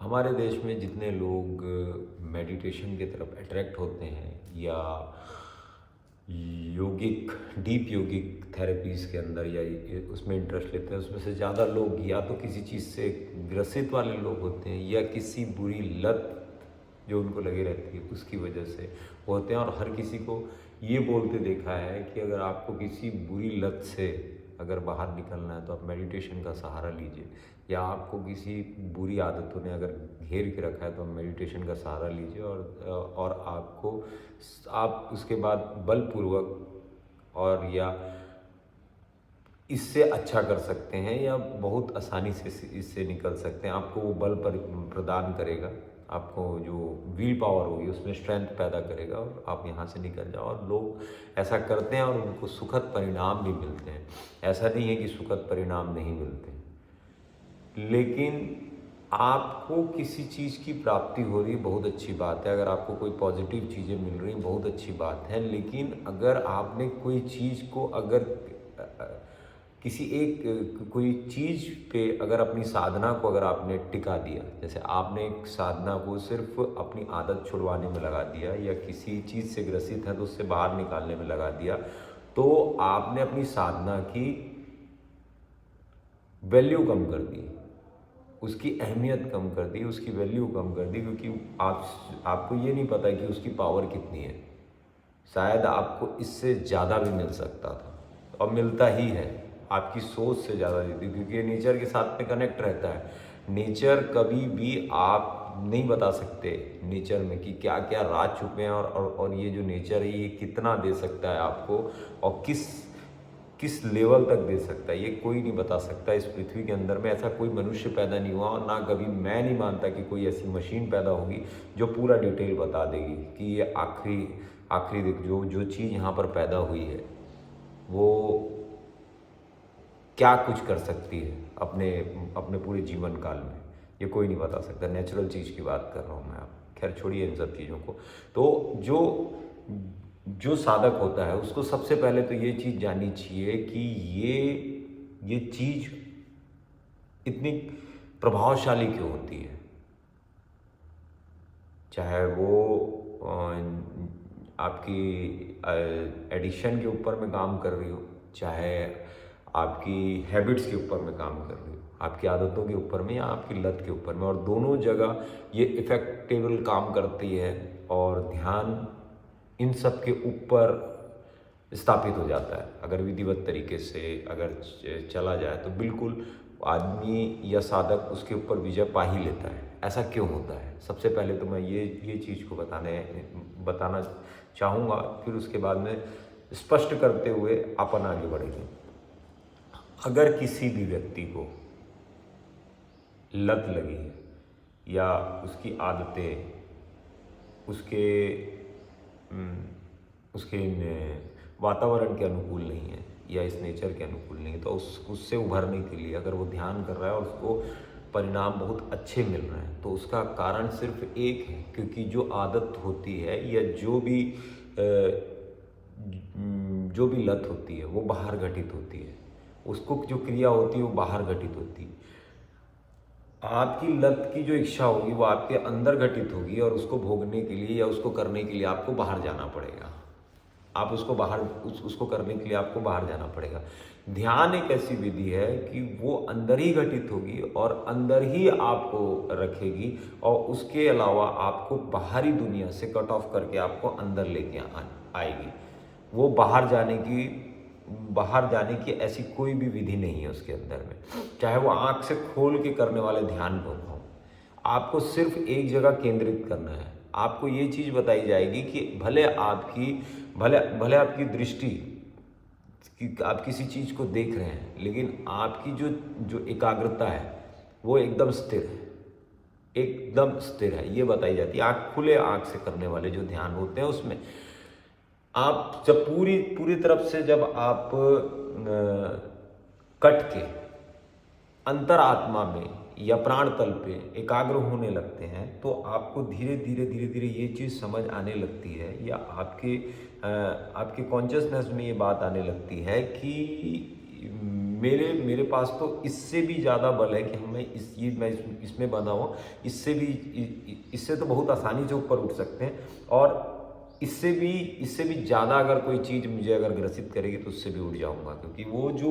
हमारे देश में जितने लोग मेडिटेशन की तरफ अट्रैक्ट होते हैं या योगिक डीप योगिक थेरेपीज़ के अंदर या उसमें इंटरेस्ट लेते हैं, उसमें से ज़्यादा लोग या तो किसी चीज़ से ग्रसित वाले लोग होते हैं या किसी बुरी लत जो उनको लगी रहती है उसकी वजह से होते हैं। और हर किसी को ये बोलते देखा है कि अगर आपको किसी बुरी लत से अगर बाहर निकलना है तो आप मेडिटेशन का सहारा लीजिए, या आपको किसी बुरी आदतों ने अगर घेर के रखा है तो आप मेडिटेशन का सहारा लीजिए और आपको आप उसके बाद बलपूर्वक और या इससे अच्छा कर सकते हैं या बहुत आसानी से इससे निकल सकते हैं। आपको वो बल पर प्रदान करेगा, आपको जो विल पावर होगी उसमें स्ट्रेंथ पैदा करेगा और आप यहाँ से निकल जाओ। और लोग ऐसा करते हैं और उनको सुखद परिणाम भी मिलते हैं। ऐसा नहीं है कि सुखद परिणाम नहीं मिलते, लेकिन आपको किसी चीज़ की प्राप्ति हो रही बहुत अच्छी बात है। अगर आपको कोई पॉजिटिव चीज़ें मिल रही बहुत अच्छी बात है, लेकिन अगर आपने कोई चीज़ को अगर किसी एक कोई चीज़ पे अगर अपनी साधना को अगर आपने टिका दिया, जैसे आपने एक साधना को सिर्फ अपनी आदत छुड़वाने में लगा दिया या किसी चीज़ से ग्रसित है तो उससे बाहर निकालने में लगा दिया, तो आपने अपनी साधना की वैल्यू कम कर दी, उसकी अहमियत कम कर दी, उसकी वैल्यू कम कर दी, क्योंकि आपको ये नहीं पता कि उसकी पावर कितनी है। शायद आपको इससे ज़्यादा भी मिल सकता था और मिलता ही है, आपकी सोच से ज़्यादा देती, क्योंकि ये नेचर के साथ में कनेक्ट रहता है। नेचर कभी भी आप नहीं बता सकते नेचर में कि क्या क्या राज छुपे हैं और ये जो नेचर है ये कितना दे सकता है आपको और किस किस लेवल तक दे सकता है, ये कोई नहीं बता सकता। इस पृथ्वी के अंदर में ऐसा कोई मनुष्य पैदा नहीं हुआ और ना कभी मैं नहीं मानता कि कोई ऐसी मशीन पैदा होगी जो पूरा डिटेल बता देगी कि ये आखिरी जो जो चीज़ यहाँ पर पैदा हुई है वो क्या कुछ कर सकती है अपने अपने पूरे जीवन काल में, ये कोई नहीं बता सकता। नेचुरल चीज़ की बात कर रहा हूँ मैं। आप खैर छोड़िए इन सब चीज़ों को। तो जो जो साधक होता है उसको सबसे पहले तो ये चीज़ जाननी चाहिए कि ये चीज़ इतनी प्रभावशाली क्यों होती है। चाहे वो आपकी एडिक्शन के ऊपर में काम कर रही हो, चाहे आपकी हैबिट्स के ऊपर में काम कर रही हो, आपकी आदतों के ऊपर में या आपकी लत के ऊपर में, और दोनों जगह ये इफ़ेक्टेबल काम करती है और ध्यान इन सब के ऊपर स्थापित हो जाता है। अगर विधिवत तरीके से अगर चला जाए तो बिल्कुल आदमी या साधक उसके ऊपर विजय पा ही लेता है। ऐसा क्यों होता है? सबसे पहले तो मैं ये चीज़ को बताना चाहूँगा, फिर उसके बाद में स्पष्ट करते हुए अपन आगे बढ़ेंगे। अगर किसी भी व्यक्ति को लत लगी है या उसकी आदतें उसके उसके वातावरण के अनुकूल नहीं है या इस नेचर के अनुकूल नहीं है, तो उससे उभरने के लिए अगर वो ध्यान कर रहा है और उसको परिणाम बहुत अच्छे मिल रहे हैं, तो उसका कारण सिर्फ एक है, क्योंकि जो आदत होती है या जो भी लत होती है वो बाहर घटित होती है। उसको जो क्रिया होती है वो बाहर घटित होती है। आपकी लत की जो इच्छा होगी वो आपके अंदर घटित होगी और उसको भोगने के लिए या उसको करने के लिए आपको बाहर जाना पड़ेगा। आप उसको करने के लिए आपको बाहर जाना पड़ेगा। ध्यान एक ऐसी विधि है कि वो अंदर ही घटित होगी और अंदर ही आपको रखेगी और उसके अलावा आपको बाहरी दुनिया से कट ऑफ करके आपको अंदर लेके आएगी। वो बाहर जाने की ऐसी कोई भी विधि नहीं है उसके अंदर में, चाहे वो आँख से खोल के करने वाले ध्यान योग हो। आपको सिर्फ एक जगह केंद्रित करना है। आपको ये चीज़ बताई जाएगी कि भले आपकी दृष्टि कि आप किसी चीज़ को देख रहे हैं, लेकिन आपकी जो एकाग्रता है वो एकदम स्थिर है, एकदम स्थिर है, ये बताई जाती है। खुले आँख से करने वाले जो ध्यान होते हैं उसमें आप जब पूरी तरफ से जब आप कट के अंतरात्मा में या प्राण तल पे एकाग्र होने लगते हैं, तो आपको धीरे धीरे ये चीज़ समझ आने लगती है या आपके कॉन्शियसनेस में ये बात आने लगती है कि मेरे मेरे पास तो इससे भी ज़्यादा बल है कि मैं इसमें बना हुआ, इससे तो बहुत आसानी से ऊपर उठ सकते हैं, और इससे भी ज़्यादा अगर कोई चीज़ मुझे अगर ग्रसित करेगी तो उससे भी उठ जाऊंगा, क्योंकि वो जो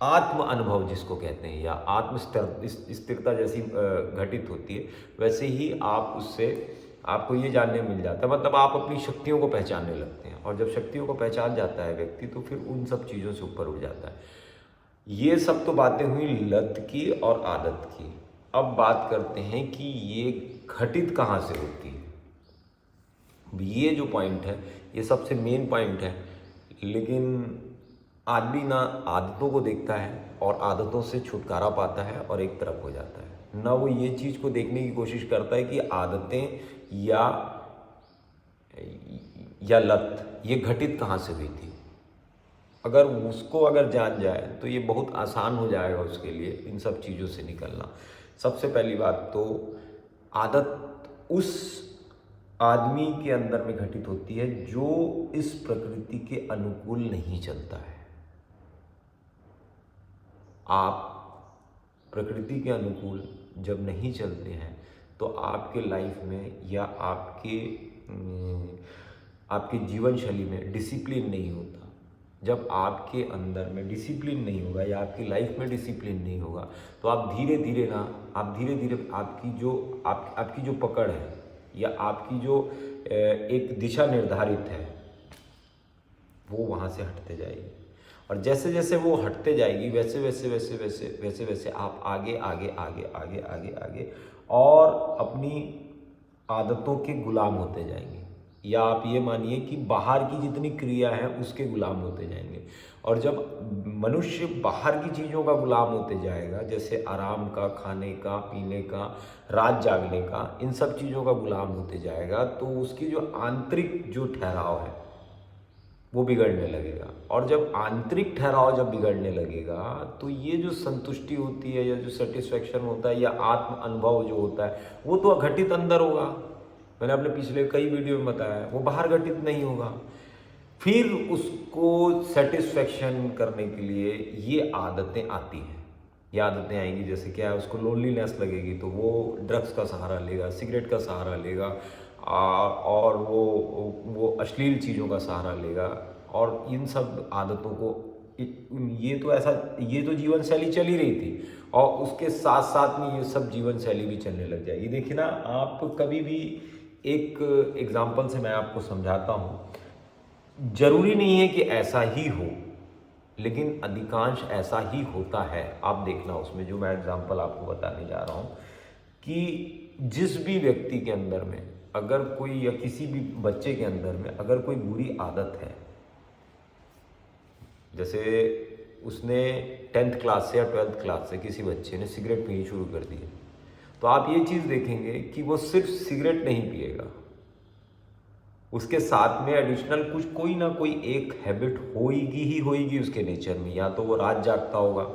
आत्म अनुभव जिसको कहते हैं, या आत्म स्थिरता जैसी घटित होती है, वैसे ही आपको ये जानने मिल जाता है, मतलब आप अपनी शक्तियों को पहचानने लगते हैं, और जब शक्तियों को पहचान जाता है व्यक्ति तो फिर उन सब चीज़ों से ऊपर उठ जाता है। ये सब तो बातें हुई लत की और आदत की। अब बात करते हैं कि ये घटित कहाँ से होती है। ये जो पॉइंट है ये सबसे मेन पॉइंट है, लेकिन आदमी ना आदतों को देखता है और आदतों से छुटकारा पाता है और एक तरफ हो जाता है, ना वो ये चीज़ को देखने की कोशिश करता है कि आदतें या लत ये घटित कहाँ से हुई थी। अगर उसको जान जाए तो ये बहुत आसान हो जाएगा उसके लिए इन सब चीज़ों से निकलना। सबसे पहली बात तो आदत उस आदमी के अंदर में घटित होती है जो इस प्रकृति के अनुकूल नहीं चलता है। आप प्रकृति के अनुकूल जब नहीं चलते हैं तो आपके लाइफ में या आपके जीवन शैली में डिसिप्लिन नहीं होता। जब आपके अंदर में डिसिप्लिन नहीं होगा या आपकी लाइफ में डिसिप्लिन नहीं होगा तो आप धीरे धीरे आपकी जो पकड़ है या आपकी जो एक दिशा निर्धारित है वो वहाँ से हटते जाएगी, और जैसे जैसे वो हटते जाएगी वैसे वैसे वैसे वैसे वैसे वैसे आप आगे आगे आगे आगे आगे आगे और अपनी आदतों के गुलाम होते जाएंगे, या आप ये मानिए कि बाहर की जितनी क्रिया है उसके गुलाम होते जाएंगे। और जब मनुष्य बाहर की चीज़ों का गुलाम होते जाएगा, जैसे आराम का, खाने का, पीने का, रात जागने का, इन सब चीज़ों का गुलाम होते जाएगा, तो उसकी जो आंतरिक जो ठहराव है वो बिगड़ने लगेगा। और जब आंतरिक ठहराव जब बिगड़ने लगेगा तो ये जो संतुष्टि होती है या जो सेटिस्फैक्शन होता है या आत्म अनुभव जो होता है वो तो घटित अंदर होगा। मैंने अपने पिछले कई वीडियो में बताया वो बाहर घटित नहीं होगा। फिर उसको सेटिस्फैक्शन करने के लिए ये आदतें आती हैं। ये आदतें आएंगी, जैसे क्या है, उसको लोनलीनेस लगेगी तो वो ड्रग्स का सहारा लेगा, सिगरेट का सहारा लेगा, और वो अश्लील चीज़ों का सहारा लेगा। और इन सब आदतों को ये तो जीवन शैली चल ही रही थी, और उसके साथ साथ में ये सब जीवन शैली भी चलने लग जाएगी। देखिए ना, आप कभी भी एक एग्जाम्पल से मैं आपको समझाता हूँ। जरूरी नहीं है कि ऐसा ही हो, लेकिन अधिकांश ऐसा ही होता है। आप देखना उसमें जो मैं एग्जाम्पल आपको बताने जा रहा हूँ कि जिस भी व्यक्ति के अंदर में अगर कोई, या किसी भी बच्चे के अंदर में अगर कोई बुरी आदत है, जैसे उसने 10th क्लास से या 12th क्लास से किसी बच्चे ने सिगरेट पीनी शुरू कर दी है, तो आप ये चीज़ देखेंगे कि वो सिर्फ सिगरेट नहीं पिएगा, उसके साथ में एडिशनल कोई ना कोई एक हैबिट होगी उसके नेचर में। या तो वो रात जागता होगा,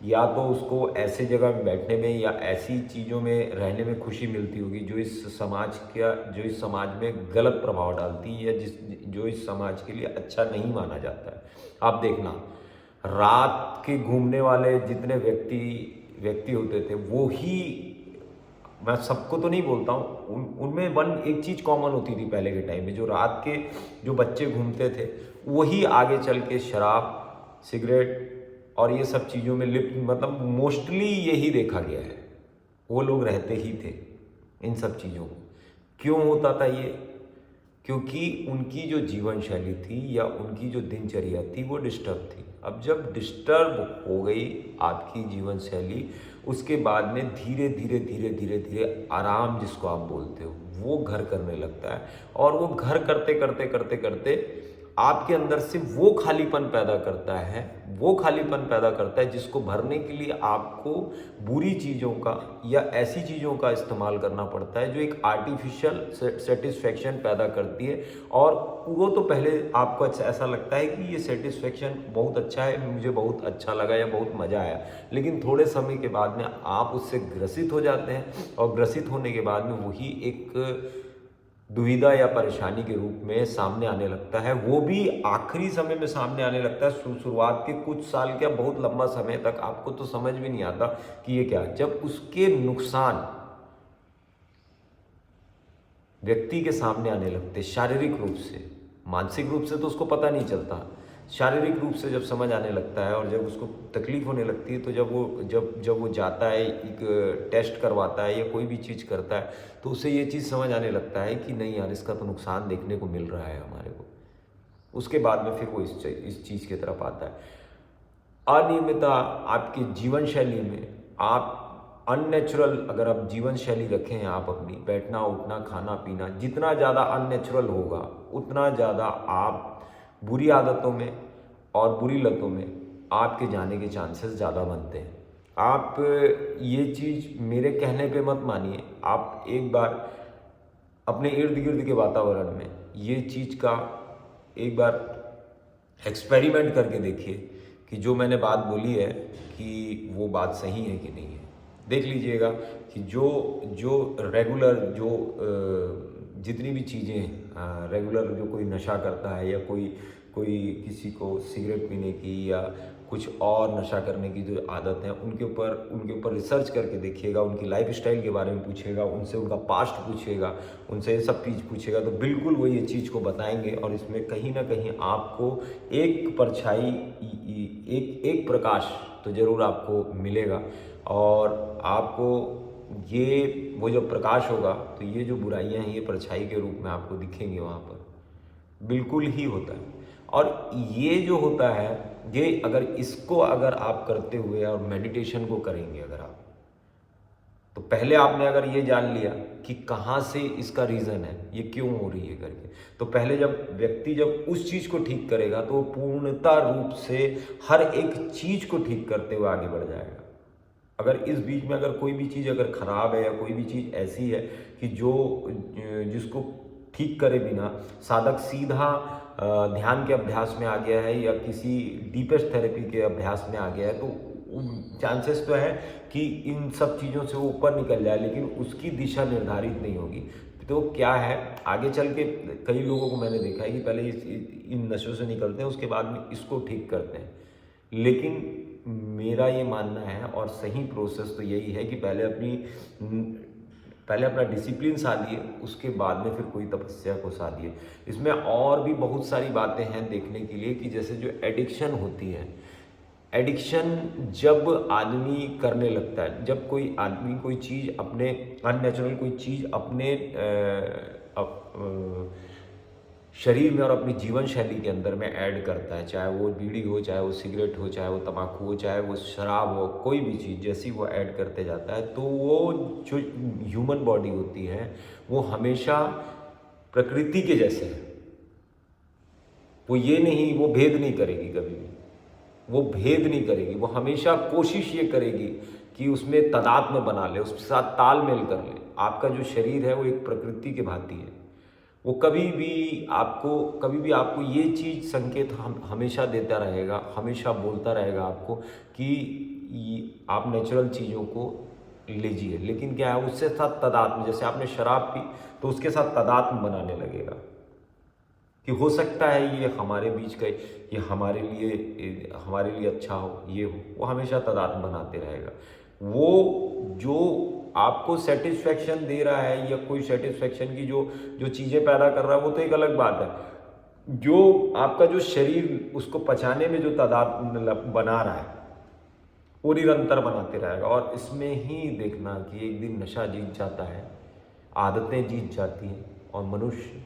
या तो उसको ऐसे जगह में बैठने में या ऐसी चीज़ों में रहने में खुशी मिलती होगी जो इस समाज में गलत प्रभाव डालती है, या जो इस समाज के लिए अच्छा नहीं माना जाता है। आप देखना, रात के घूमने वाले जितने व्यक्ति होते थे, वो ही, मैं सबको तो नहीं बोलता हूँ, उनमें एक चीज़ कॉमन होती थी पहले के टाइम में, जो रात के जो बच्चे घूमते थे वही आगे चल के शराब, सिगरेट और ये सब चीज़ों में लिप्त, मतलब मोस्टली यही देखा गया है, वो लोग रहते ही थे इन सब चीज़ों को। क्यों होता था ये? क्योंकि उनकी जो जीवन शैली थी या उनकी जो दिनचर्या थी वो डिस्टर्ब थी। अब जब डिस्टर्ब हो गई आपकी जीवन शैली, उसके बाद में धीरे धीरे आराम जिसको आप बोलते हो वो घर करने लगता है, और वो घर करते करते आपके अंदर से वो खालीपन पैदा करता है जिसको भरने के लिए आपको बुरी चीज़ों का या ऐसी चीज़ों का इस्तेमाल करना पड़ता है जो एक आर्टिफिशियल सेटिस्फैक्शन पैदा करती है। और वो तो पहले आपको ऐसा लगता है कि ये सेटिस्फैक्शन बहुत अच्छा है, मुझे बहुत अच्छा लगा या बहुत मज़ा आया, लेकिन थोड़े समय के बाद में आप उससे ग्रसित हो जाते हैं, और ग्रसित होने के बाद में वही एक दुविधा या परेशानी के रूप में सामने आने लगता है। वो भी आखिरी समय में सामने आने लगता है। शुरुआत के कुछ साल क्या, बहुत लंबा समय तक आपको तो समझ भी नहीं आता कि ये क्या है। जब उसके नुकसान व्यक्ति के सामने आने लगते शारीरिक रूप से, मानसिक रूप से तो उसको पता नहीं चलता, शारीरिक रूप से जब समझ आने लगता है और जब उसको तकलीफ होने लगती है, तो जब वो जाता है, एक टेस्ट करवाता है या कोई भी चीज़ करता है, तो उसे ये चीज़ समझ आने लगता है कि नहीं यार, इसका तो नुकसान देखने को मिल रहा है हमारे को। उसके बाद में फिर वो इस चीज़ की तरफ आता है। अनियमितता आपकी जीवन शैली में, आप अननेचुरल अगर आप जीवन शैली रखें हैं, आप अपनी बैठना उठना खाना पीना, जितना ज़्यादा अननेचुरल होगा उतना ज़्यादा आप बुरी आदतों में और बुरी लतों में आपके जाने के चांसेस ज़्यादा बनते हैं। आप ये चीज़ मेरे कहने पे मत मानिए, आप एक बार अपने इर्द गिर्द के वातावरण में ये चीज़ का एक बार एक्सपेरिमेंट करके देखिए कि जो मैंने बात बोली है कि वो बात सही है कि नहीं है। देख लीजिएगा कि जो जो रेगुलर जो जितनी भी चीज़ें रेगुलर, जो कोई नशा करता है या कोई किसी को सिगरेट पीने की या कुछ और नशा करने की जो आदत है, उनके ऊपर रिसर्च करके देखिएगा, उनकी लाइफस्टाइल के बारे में पूछिएगा, उनसे उनका पास्ट पूछिएगा, उनसे ये सब चीज़ पूछिएगा, तो बिल्कुल वो ये चीज़ को बताएंगे। और इसमें कहीं ना कहीं आपको एक परछाई, एक प्रकाश तो ज़रूर आपको मिलेगा। और आपको ये वो जब प्रकाश होगा तो ये जो बुराइयां हैं ये परछाई के रूप में आपको दिखेंगी वहाँ पर, बिल्कुल ही होता है। और ये जो होता है, ये इसको अगर आप करते हुए और मेडिटेशन को करेंगे अगर आप, तो पहले आपने अगर ये जान लिया कि कहाँ से इसका रीज़न है, ये क्यों हो रही है करके, तो पहले जब उस चीज़ को ठीक करेगा तो वो पूर्णता रूप से हर एक चीज़ को ठीक करते हुए आगे बढ़ जाएगा। अगर इस बीच में अगर कोई भी चीज़ अगर ख़राब है या कोई भी चीज़ ऐसी है कि जिसको ठीक करे बिना साधक सीधा ध्यान के अभ्यास में आ गया है या किसी डीपेस्ट थेरेपी के अभ्यास में आ गया है, तो चांसेस तो है कि इन सब चीज़ों से वो ऊपर निकल जाए, लेकिन उसकी दिशा निर्धारित नहीं होगी। तो क्या है, आगे चल के कई लोगों को मैंने देखा है कि पहले इन नशों से निकलते हैं, उसके बाद में इसको ठीक करते हैं। लेकिन मेरा ये मानना है और सही प्रोसेस तो यही है कि पहले अपना डिसिप्लिन साधिए, उसके बाद में फिर कोई तपस्या को साधिए। इसमें और भी बहुत सारी बातें हैं देखने के लिए कि जैसे जो एडिक्शन होती है, एडिक्शन जब आदमी करने लगता है, जब कोई आदमी कोई चीज़ अपने अननेचुरल कोई चीज़ अपने शरीर में और अपनी जीवन शैली के अंदर में ऐड करता है, चाहे वो बीड़ी हो, चाहे वो सिगरेट हो, चाहे वो तम्बाकू हो, चाहे वो शराब हो, कोई भी चीज़ जैसी वो ऐड करते जाता है, तो वो जो ह्यूमन बॉडी होती है वो हमेशा प्रकृति के जैसे है। वो भेद नहीं करेगी कभी भी, वो भेद नहीं करेगी, वो हमेशा कोशिश ये करेगी कि उसमें तादात्म्य बना ले, उसके साथ तालमेल कर ले। आपका जो शरीर है वो एक प्रकृति के भांति है, वो कभी भी आपको ये चीज़ संकेत हमेशा देता रहेगा, हमेशा बोलता रहेगा आपको कि आप नेचुरल चीज़ों को लीजिए। लेकिन क्या है, उससे साथ तादात्म्य, जैसे आपने शराब पी तो उसके साथ तादात्म्य बनाने लगेगा कि हो सकता है ये हमारे बीच का, ये हमारे लिए अच्छा हो, ये हो, वो हमेशा तादात्म्य बनाते रहेगा। वो जो आपको सेटिस्फैक्शन दे रहा है या कोई सेटिस्फैक्शन की जो चीज़ें पैदा कर रहा है वो तो एक अलग बात है। जो आपका जो शरीर उसको पचाने में जो तादाद बना रहा है वो निरंतर बनाते रहेगा। और इसमें ही देखना कि एक दिन नशा जीत जाता है, आदतें जीत जाती हैं और मनुष्य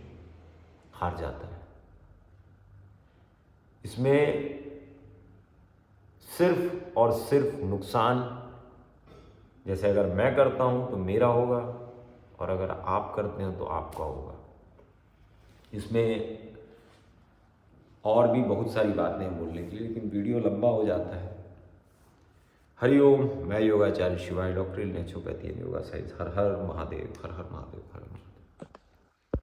हार जाता है। इसमें सिर्फ और सिर्फ नुकसान, जैसे अगर मैं करता हूँ तो मेरा होगा और अगर आप करते हैं तो आपका होगा। इसमें और भी बहुत सारी बातें हैं बोलने के लिए, लेकिन वीडियो लंबा हो जाता है। हरिओम, मैं योगाचार्य शिवाय, doctor naturopathy and yoga science. Her her Mahadev, her her Mahadev, her her.